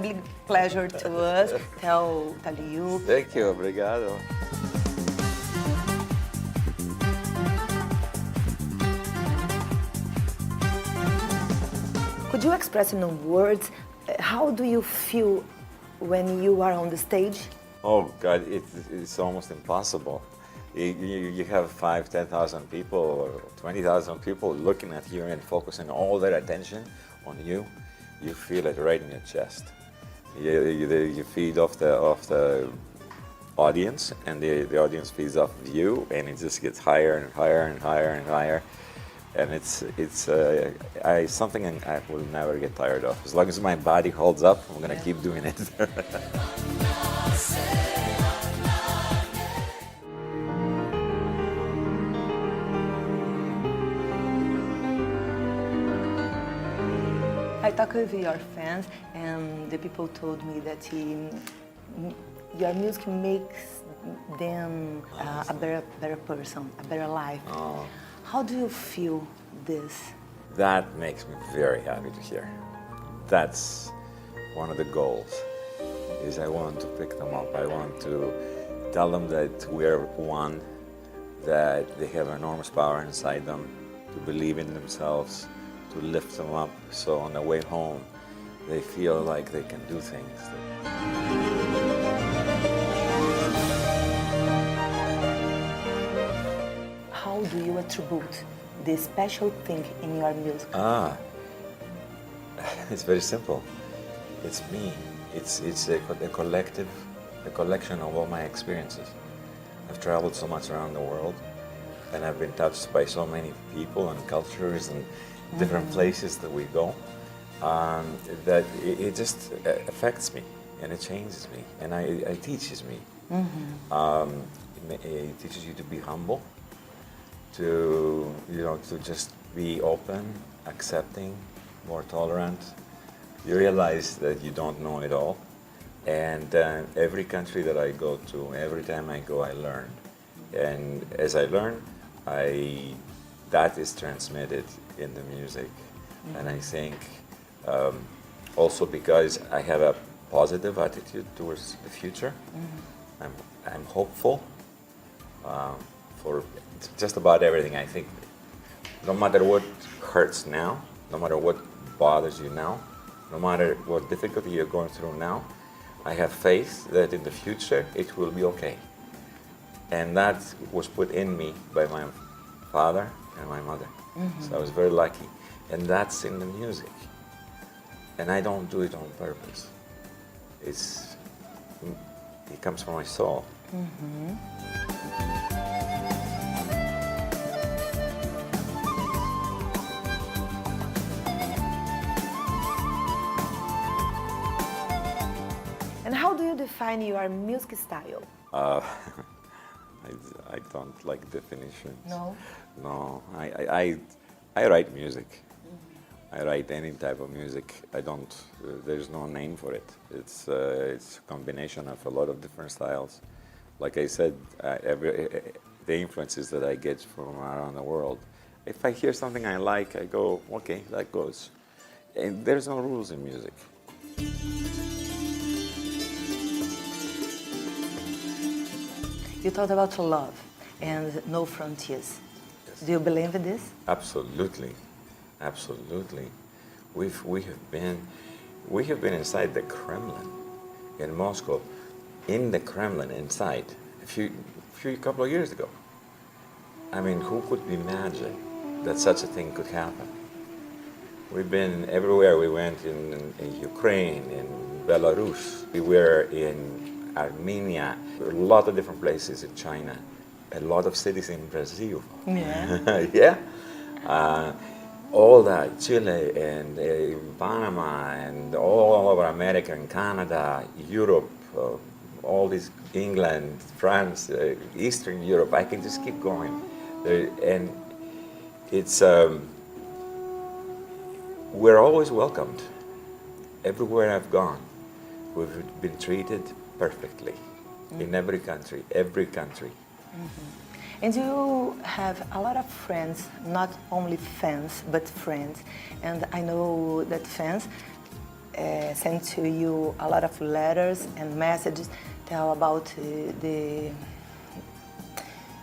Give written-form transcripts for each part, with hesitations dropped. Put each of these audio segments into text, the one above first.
Big pleasure to us. Tell you. Thank you, obrigado. Could you express in words how do you feel when you are on the stage? Oh God, it's almost impossible. You have 5,000, 10,000 people or 20,000 people looking at you and focusing all their attention on you. You feel it right in your chest. You feed off the audience, and the audience feeds off of you, and it just gets higher and higher and higher and higher. And it's something I will never get tired of. As long as my body holds up, I'm gonna keep doing it. I talked with your fans, and the people told me that your music makes them a better person, a better life. Oh. How do you feel this? That makes me very happy to hear. That's one of the goals, is I want to pick them up. I want to tell them that we're one, that they have enormous power inside them, to believe in themselves, to lift them up, so on the way home, they feel like they can do things. How do you attribute this special thing in your music? It's very simple. It's me. It's a collective, a collection of all my experiences. I've traveled so much around the world, and I've been touched by so many people and cultures and different places that we go, that it just affects me, and it changes me, and it teaches me. It teaches you to be humble, to just be open, accepting, more tolerant. You realize that you don't know it all, and every country that I go to, every time I go, I learn, and as I learn, that is transmitted in the music. And I think also because I have a positive attitude towards the future, I'm hopeful for just about everything. I think no matter what hurts now, no matter what bothers you now, no matter what difficulty you're going through now, I have faith that in the future it will be okay. And that was put in me by my father and my mother. So I was very lucky. And that's in the music. And I don't do it on purpose. It comes from my soul. And how do you define your music style? I don't like definitions. No? No, I write music. I write any type of music. I don't. There's no name for it. It's a combination of a lot of different styles. Like I said, the influences that I get from around the world. If I hear something I like, I go, okay, that goes. And there's no rules in music. You talked about love and no frontiers. Yes. Do you believe in this? Absolutely, absolutely. We have been inside the Kremlin in Moscow, in the Kremlin inside a couple of years ago. I mean, who could imagine that such a thing could happen? We've been everywhere. We went in Ukraine, in Belarus. We were in Armenia, a lot of different places in China, a lot of cities in Brazil. Yeah. Yeah. All that, Chile and Panama and all over America and Canada, Europe, all this, England, France, Eastern Europe. I can just keep going. And it's, we're always welcomed. Everywhere I've gone, we've been treated perfectly in every country, And you have a lot of friends, not only fans, but friends. And I know that fans send to you a lot of letters and messages, tell about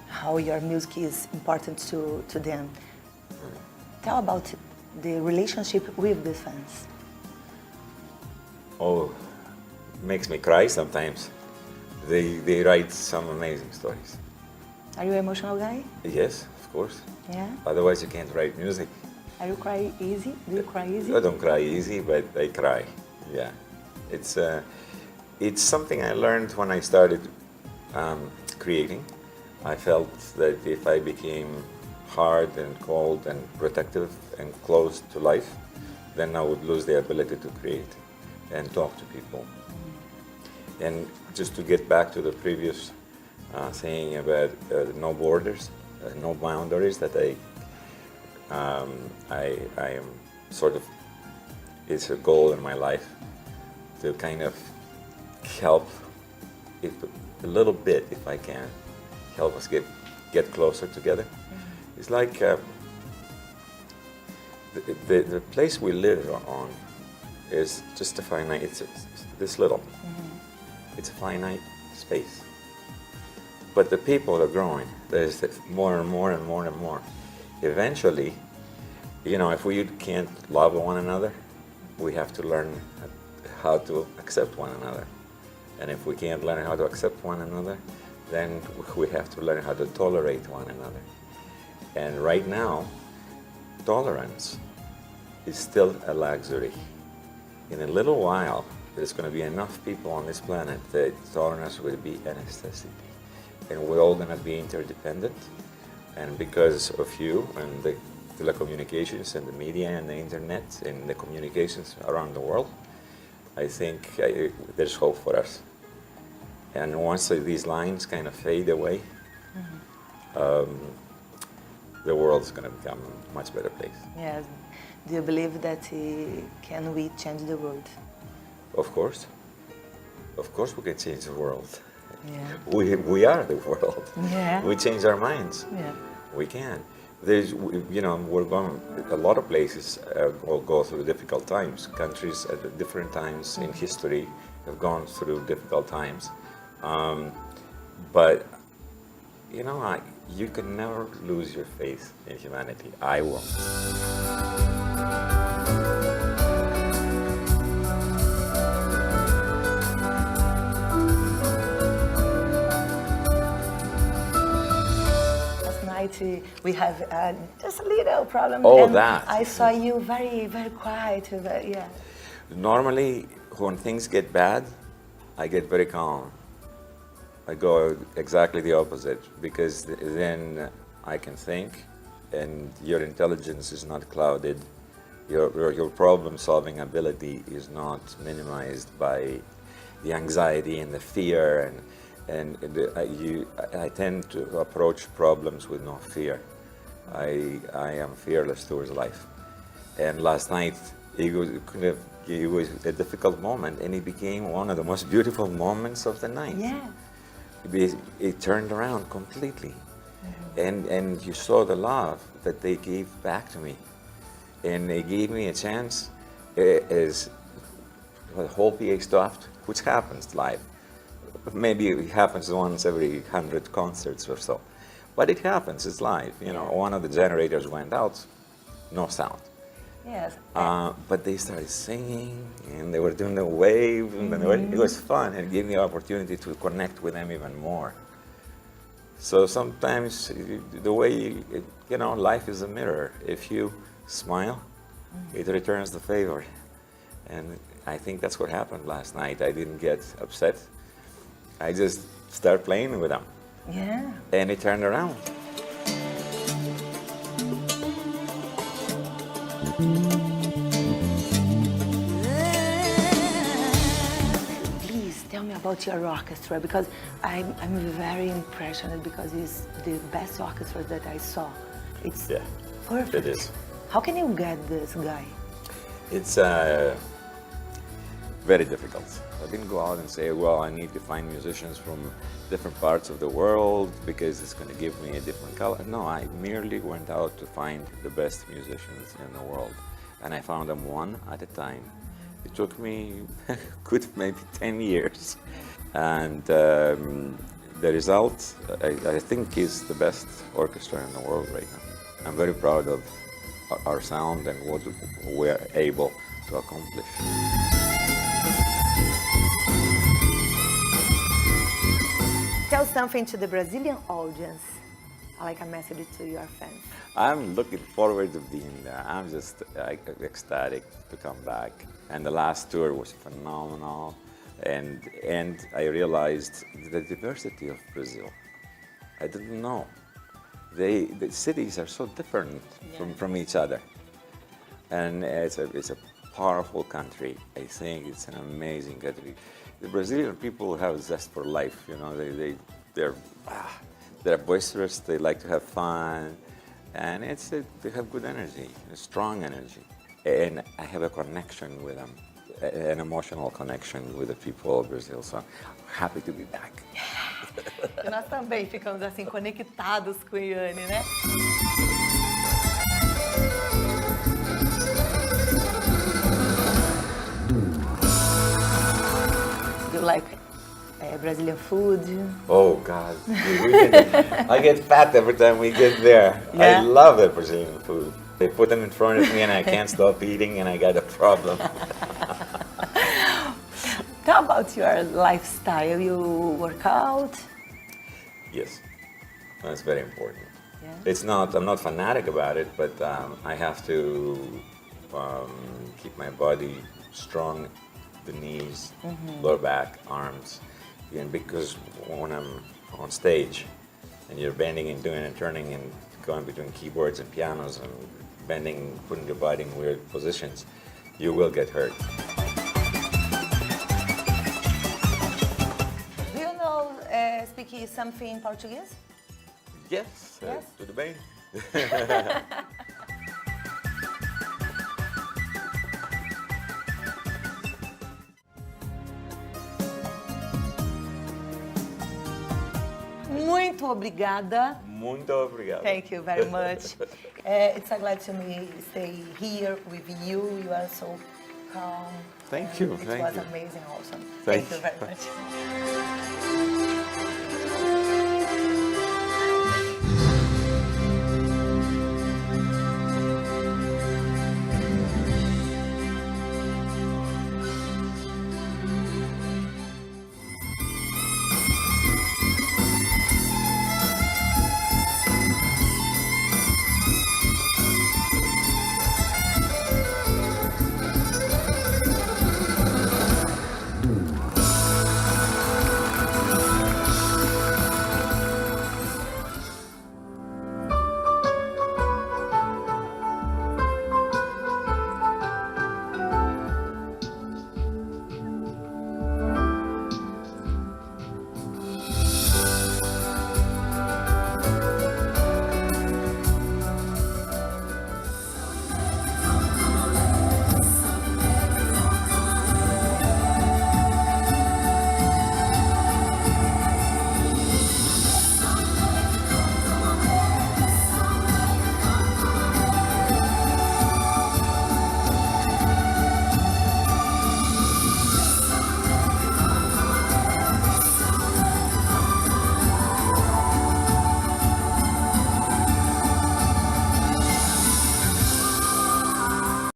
how your music is important to them. Tell about the relationship with the fans. Oh, makes me cry sometimes. They write some amazing stories. Are you an emotional guy? Yes, of course. Yeah. Otherwise you can't write music. Are you cry easy? Do you cry easy? I don't cry easy, but I cry. Yeah, it's something I learned when I started creating. I felt that if I became hard and cold and protective and close to life, then I would lose the ability to create and talk to people. And just to get back to the previous saying about no borders, no boundaries, that I am sort of, it's a goal in my life to kind of help, if a little bit, if I can, help us get closer together. Mm-hmm. It's like the place we live on is just a finite, it's this little. Mm-hmm. It's a finite space. But the people are growing. There's more and more and more and more. Eventually, you know, if we can't love one another, we have to learn how to accept one another. And if we can't learn how to accept one another, then we have to learn how to tolerate one another. And right now, tolerance is still a luxury. In a little while, there's going to be enough people on this planet that tolerance will be a necessity. And we're all going to be interdependent. And because of you and the telecommunications and the media and the internet and the communications around the world, I think there's hope for us. And once these lines kind of fade away, the world is going to become a much better place. Yes. Do you believe that can we change the world? Of course. Of course we can change the world. Yeah. We are the world. Yeah. We change our minds. Yeah. We can. There's, you know, we're going, a lot of places will go through difficult times. Countries at different times in history have gone through difficult times. But, you know, you can never lose your faith in humanity. I won't. We have just a little problem. Oh, and that. I saw you very, very quiet. Yeah. Normally, when things get bad, I get very calm. I go exactly the opposite, because then I can think, and your intelligence is not clouded. Your problem-solving ability is not minimized by the anxiety and the fear, and I tend to approach problems with no fear. I am fearless towards life. And last night, it was a difficult moment, and it became one of the most beautiful moments of the night. Yeah. It turned around completely. Mm-hmm. And you saw the love that they gave back to me. And they gave me a chance as the whole PA stopped, which happens live. Maybe it happens once every 100 concerts or so. But it happens, it's live. You know, one of the generators went out, no sound. Yes. But they started singing, and they were doing the wave, and it was fun, and it gave me the opportunity to connect with them even more. So sometimes the way, you know, life is a mirror. If you smile, it returns the favor. And I think that's what happened last night. I didn't get upset. I just started playing with them. Yeah. And it turned around. Please tell me about your orchestra, because I'm very impressed because it's the best orchestra that I saw. It's perfect. It is. How can you get this guy? It's very difficult. I didn't go out and say, well, I need to find musicians from different parts of the world because it's going to give me a different color. No, I merely went out to find the best musicians in the world. And I found them one at a time. It took me good maybe 10 years. And the result, I think, is the best orchestra in the world right now. I'm very proud of our sound and what we're able to accomplish. Tell something to the Brazilian audience, like a message to your fans. I'm looking forward to being there. I'm just ecstatic to come back. And the last tour was phenomenal. And I realized the diversity of Brazil. I didn't know. The cities are so different from each other. And it's a powerful country. I think it's an amazing country. The Brazilian people have a zest for life, you know. They're boisterous, they like to have fun, and they have good energy, a strong energy. And I have a connection with them, an emotional connection with the people of Brazil, so I'm happy to be back. E nós também ficamos assim conectados com o Yanni, né? You like Brazilian food? Oh God, I get fat every time we get there. Yeah? I love the Brazilian food. They put them in front of me and I can't stop eating and I got a problem. Tell about your lifestyle. You work out? Yes, that's very important. Yeah? I'm not fanatic about it, but I have to keep my body strong, the knees, lower back, arms. And because when I'm on stage and you're bending and doing and turning and going between keyboards and pianos and bending, putting your body in weird positions, you will get hurt. Do you know speak something in Portuguese? Yes, Yes. tudo bem? Muito obrigada. Muito obrigado. Thank you very much. It's a glad to me stay here with you. You are so calm. Thank you. It Thank was you. amazing, awesome. Thank Thank you very much.